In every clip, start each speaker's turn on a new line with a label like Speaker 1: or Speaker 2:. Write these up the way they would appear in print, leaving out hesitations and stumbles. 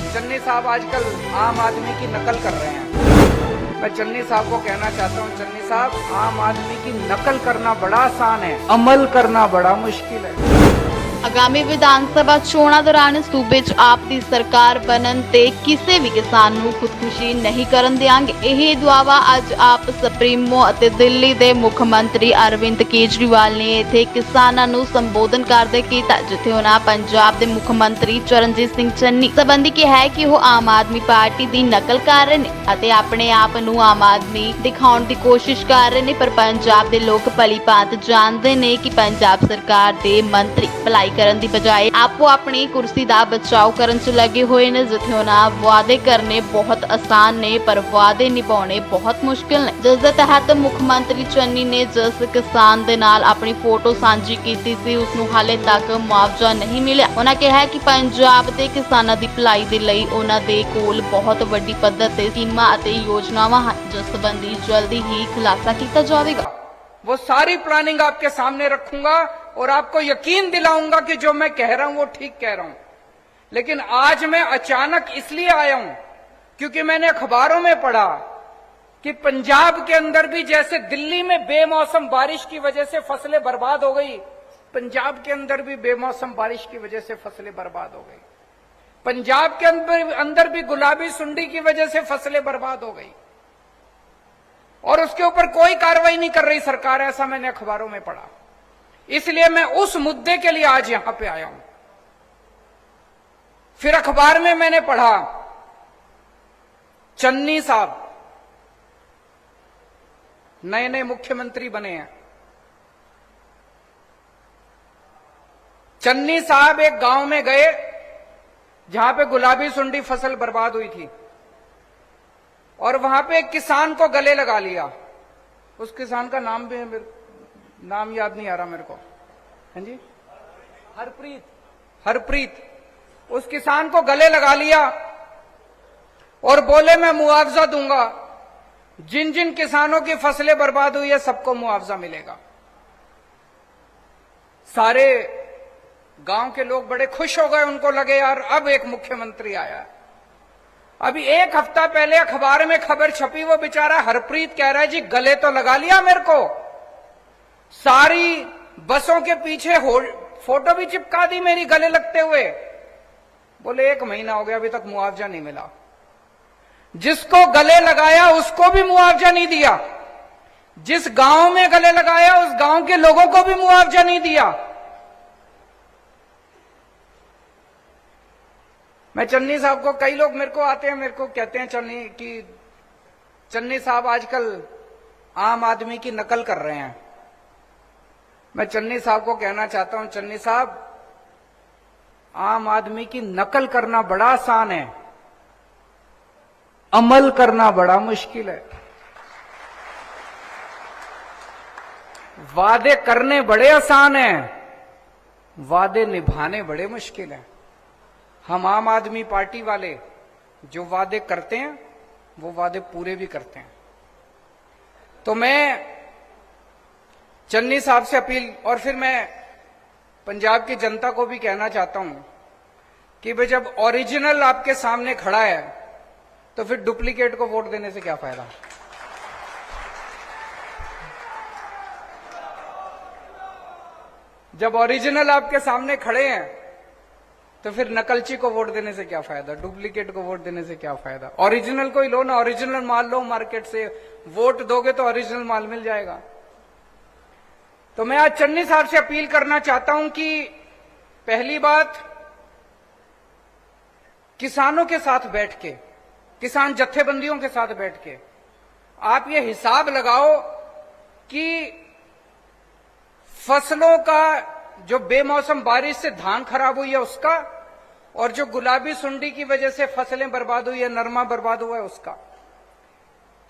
Speaker 1: चन्नी साहब आजकल आम आदमी की नकल कर रहे हैं। मैं चन्नी साहब को कहना चाहता हूं, चन्नी साहब, आम आदमी की नकल करना बड़ा आसान है, अमल करना बड़ा मुश्किल है।
Speaker 2: ਆਗਾਮੀ ਵਿਧਾਨ ਸਭਾ ਚੋਣਾਂ ਦੌਰਾਨ ਸੂਬੇ 'ਚ ਆਪ ਦੀ ਸਰਕਾਰ ਬਣਨ ਤੇ ਕਿਸੇ ਵੀ ਕਿਸਾਨ ਨੂੰ ਖੁਦਕੁਸ਼ੀ ਨਹੀਂ ਕਰਨ ਦੇਵਾਂਗੇ। ਇਹ ਦੁਆਵਾ ਅੱਜ ਆਪ ਸੁਪਰੀਮੋ ਅਤੇ ਦਿੱਲੀ ਦੇ ਮੁੱਖ ਮੰਤਰੀ ਅਰਵਿੰਦ ਕੇਜਰੀਵਾਲ ਨੇ ਇੱਥੇ ਕਿਸਾਨਾਂ ਨੂੰ ਸੰਬੋਧਨ ਕਰਦੇ ਕੀਤਾ, ਜਿੱਥੇ ਉਹਨਾਂ ਪੰਜਾਬ ਦੇ ਮੁੱਖ ਮੰਤਰੀ ਚਰਨਜੀਤ ਸਿੰਘ ਚੰਨੀ ਸੰਬੰਧੀ ਕਿਹਾ ਹੈ ਕਿ ਉਹ ਆਮ ਆਦਮੀ ਪਾਰਟੀ ਦੀ ਨਕਲ ਕਰ ਰਹੇ ਨੇ ਅਤੇ ਆਪਣੇ ਆਪ ਨੂੰ ਆਮ ਆਦਮੀ ਦਿਖਾਉਣ ਦੀ ਕੋਸ਼ਿਸ਼ ਕਰ ਰਹੇ ਨੇ। ਪਰ ਪੰਜਾਬ ਦੇ ਲੋਕ ਭਲੀ ਭਾਂਤ ਜਾਣਦੇ ਨੇ ਕਿ ਪੰਜਾਬ ਸਰਕਾਰ ਦੇ ਮੰਤਰੀ ਭਲਾਈ ਕਰਨ ਦੀ ਬਜਾਏ ਆਪੋ ਆਪਣੀ ਕੁਰਸੀ ਦਾ ਬਚਾਓ ਕਰਨ 'ਚ ਲੱਗੇ ਹੋਏ ਨੇ, ਜਿੱਥੇ ਉਹਨਾਂ ਵਾਅਦੇ ਕਰਨੇ ਬਹੁਤ ਆਸਾਨ ਨੇ ਪਰ ਵਾਅਦੇ ਨਿਭਾਉਣੇ ਬਹੁਤ ਮੁਸ਼ਕਿਲ ਨੇ। ਜਿਸ ਦੇ ਤਹਿਤ ਮੁੱਖ ਮੰਤਰੀ ਚੰਨੀ ਨੇ ਜਿਸ ਕਿਸਾਨ ਦੇ ਨਾਲ ਆਪਣੀ ਫੋਟੋ ਸਾਂਝੀ ਕੀਤੀ ਸੀ, ਉਸ ਨੂੰ ਹਾਲੇ ਤੱਕ ਮੁਆਵਜ਼ਾ ਨਹੀਂ ਮਿਲਿਆ। ਉਹਨਾਂ ਕਿਹਾ ਕਿ ਪੰਜਾਬ ਦੇ ਕਿਸਾਨਾਂ ਦੀ ਭਲਾਈ ਦੇ ਲਈ ਉਹਨਾਂ ਦੇ ਕੋਲ ਬਹੁਤ ਵੱਡੀ ਪੱਧਰ ਤੇ ਸਕੀਮਾਂ ਅਤੇ ਯੋਜਨਾਵਾਂ ਹਨ, ਜਿਸ ਸੰਬੰਧੀ ਜਲਦੀ ਹੀ ਖੁਲਾਸਾ ਕੀਤਾ ਜਾਵੇਗਾ।
Speaker 1: वो सारी प्लानिंग आपके सामने रखूंगा और आपको यकीन दिलाऊंगा कि जो मैं कह रहा हूं वो ठीक कह रहा हूं। लेकिन आज मैं अचानक इसलिए आया हूं क्योंकि मैंने अखबारों में पढ़ा कि पंजाब के अंदर भी जैसे दिल्ली में बेमौसम बारिश की वजह से फसलें बर्बाद हो गई, पंजाब के अंदर भी बेमौसम बारिश की वजह से फसलें बर्बाद हो गई। पंजाब के अंदर भी गुलाबी सुंडी की वजह से फसलें बर्बाद हो गई और उसके ऊपर कोई कार्रवाई नहीं कर रही सरकार, ऐसा मैंने अखबारों में पढ़ा। इसलिए मैं उस मुद्दे के लिए आज यहां पे आया हूं। फिर अखबार में मैंने पढ़ा चन्नी साहब नए नए मुख्यमंत्री बने हैं। चन्नी साहब एक गांव में गए जहां पे गुलाबी सुंडी फसल बर्बाद हुई थी और वहां पे एक किसान को गले लगा लिया। उस किसान का नाम भी नाम याद नहीं आ रहा मेरे को। हाँ जी, हरप्रीत। उस किसान को गले लगा लिया और बोले मैं मुआवजा दूंगा, जिन जिन किसानों की फसलें बर्बाद हुई है सबको मुआवजा मिलेगा। सारे गांव के लोग बड़े खुश हो गए, उनको लगे यार अब एक मुख्यमंत्री आया है। अभी एक हफ्ता पहले अखबार में खबर छपी, वो बेचारा हरप्रीत कह रहा है जी गले तो लगा लिया मेरे को, सारी बसों के पीछे फोटो भी चिपका दी मेरी गले लगते हुए। बोले 1 महीना हो गया अभी तक मुआवजा नहीं मिला। जिसको गले लगाया उसको भी मुआवजा नहीं दिया, जिस गांव में गले लगाया उस गांव के लोगों को भी मुआवजा नहीं दिया। मैं चन्नी साहब को, कई लोग मेरे को आते हैं, मेरे को कहते हैं चन्नी साहब आजकल आम आदमी की नकल कर रहे हैं। मैं चन्नी साहब को कहना चाहता हूं, चन्नी साहब, आम आदमी की नकल करना बड़ा आसान है, अमल करना बड़ा मुश्किल है। वादे करने बड़े आसान हैं, वादे निभाने बड़े मुश्किल हैं। हम आम आदमी पार्टी वाले जो वादे करते हैं वो वादे पूरे भी करते हैं। तो मैं चन्नी साहब से अपील, और फिर मैं पंजाब की जनता को भी कहना चाहता हूं कि भाई जब ओरिजिनल आपके सामने खड़ा है तो फिर डुप्लीकेट को वोट देने से क्या फायदा। जब ओरिजिनल आपके सामने खड़े हैं तो फिर नकलची को वोट देने से क्या फायदा, डुप्लीकेट को वोट देने से क्या फायदा। ओरिजिनल को ही लो ना, ओरिजिनल माल लो मार्केट से, वोट दोगे तो ओरिजिनल माल मिल जाएगा। तो मैं आज चन्नी साहब से अपील करना चाहता हूं कि पहली बात, किसानों के साथ बैठ के, किसान जत्थेबंदियों के साथ बैठ के आप ये हिसाब लगाओ कि फसलों का जो बेमौसम बारिश से धान खराब हुई है उसका, और जो गुलाबी सुंडी की वजह से फसलें बर्बाद हुई है, नरमा बर्बाद हुआ है उसका,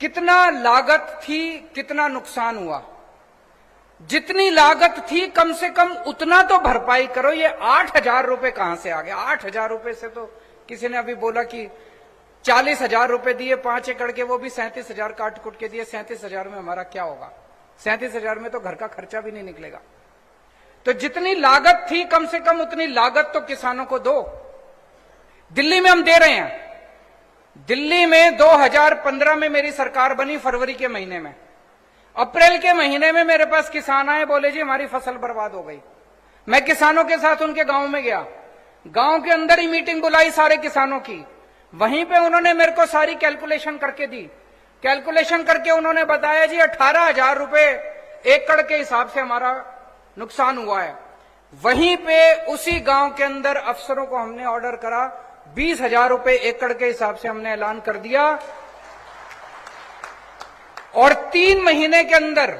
Speaker 1: कितना लागत थी, कितना नुकसान हुआ। जितनी लागत थी कम से कम उतना तो भरपाई करो। ये 8,000 रुपए कहां से आ गया? 8,000 रुपए से तो किसी ने अभी बोला कि 40,000 रुपए दिए 5 एकड़ के, वो भी 37,000 काट कुट के दिए। 37,000 में हमारा क्या होगा? 37,000 में तो घर का खर्चा भी नहीं निकलेगा। तो जितनी लागत थी कम से कम उतनी लागत तो किसानों को दो। दिल्ली में हम दे रहे हैं। दिल्ली में 2015 में मेरी सरकार बनी, फरवरी के महीने में। अप्रैल के महीने में मेरे पास किसान आए, बोले जी हमारी फसल बर्बाद हो गई। मैं किसानों के साथ उनके गांव में गया, गांव के अंदर ही मीटिंग बुलाई सारे किसानों की। वहीं पे उन्होंने मेरे को सारी कैलकुलेशन करके दी। कैलकुलेशन करके उन्होंने बताया जी 18,000 रुपए एकड़ के हिसाब से हमारा नुकसान हुआ है। वहीं पे उसी गांव के अंदर अफसरों को हमने ऑर्डर करा, 20,000 रुपए एकड़ के हिसाब से हमने ऐलान कर दिया, और 3 महीने के अंदर,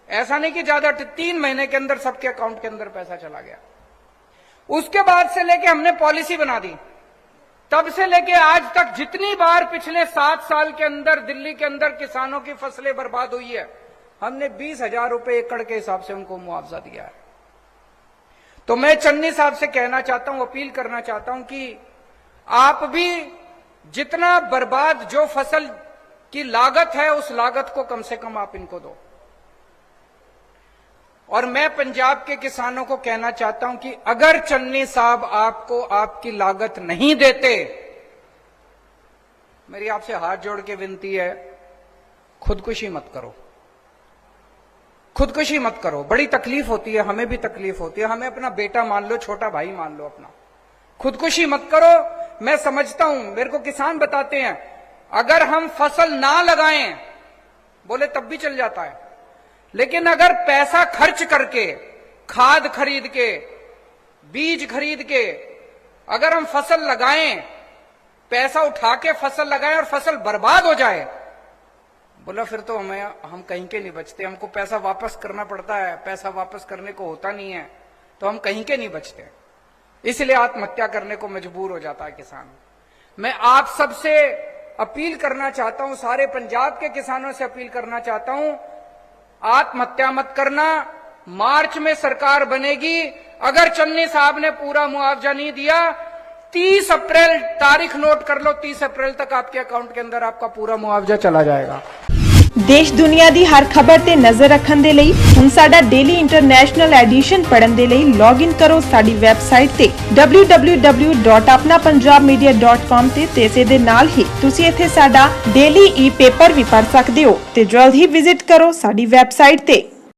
Speaker 1: ऐसा नहीं कि ज्यादा, 3 महीने के अंदर सबके अकाउंट के अंदर पैसा चला गया। उसके बाद से लेके हमने पॉलिसी बना दी, तब से लेके आज तक जितनी बार पिछले 7 साल के अंदर दिल्ली के अंदर किसानों की फसलें बर्बाद हुई है, हमने 20,000 रुपए एकड़ के हिसाब से उनको मुआवजा दिया है। तो मैं चन्नी साहब से कहना चाहता हूं, अपील करना चाहता हूं कि आप भी जितना बर्बाद जो फसल की लागत है, उस लागत को कम से कम आप इनको दो। और मैं पंजाब के किसानों को कहना चाहता हूं कि अगर चन्नी साहब आपको आपकी लागत नहीं देते, मेरी आपसे हाथ जोड़ के विनती है, खुदकुशी मत करो, खुदकुशी मत करो। बड़ी तकलीफ होती है, हमें भी तकलीफ होती है, हमें अपना बेटा मान लो, छोटा भाई मान लो अपना। खुदकुशी मत करो। मैं समझता हूं, मेरे को किसान बताते हैं, अगर हम फसल ना लगाएं, बोले तब भी चल जाता है, लेकिन अगर पैसा खर्च करके, खाद खरीद के, बीज खरीद के अगर हम फसल लगाएं, पैसा उठा के फसल लगाएं और फसल बर्बाद हो जाए, बोला फिर तो हम कहीं के नहीं बचते, हमको पैसा वापस करना पड़ता है, पैसा वापस करने को होता नहीं है, तो हम कहीं के नहीं बचते, इसलिए आत्महत्या करने को मजबूर हो जाता है किसान। मैं आप सबसे अपील करना चाहता हूं, सारे पंजाब के किसानों से अपील करना चाहता हूं, आत्महत्या मत करना। मार्च में सरकार बनेगी, अगर चन्नी साहब ने पूरा मुआवजा नहीं दिया, 30 अप्रैल तारीख नोट कर लो, 30 अप्रैल तक आपके अकाउंट के अंदर आपका पूरा मुआवजा चला जाएगा।
Speaker 3: देश दुनिया दी हर खबर ते नजर रखने दे लई हुण साडा डेली इंटरनेशनल एडिशन पढ़न दे लई लॉग इन करो साडी वैबसाइट ते www.apnapunjabmedia.com ते इसे दे नाल ही तुसी इथे साडा डेली ई पेपर भी पढ़ सकदे हो ते जल्द ही विजिट करो साडी वैबसाइट ते।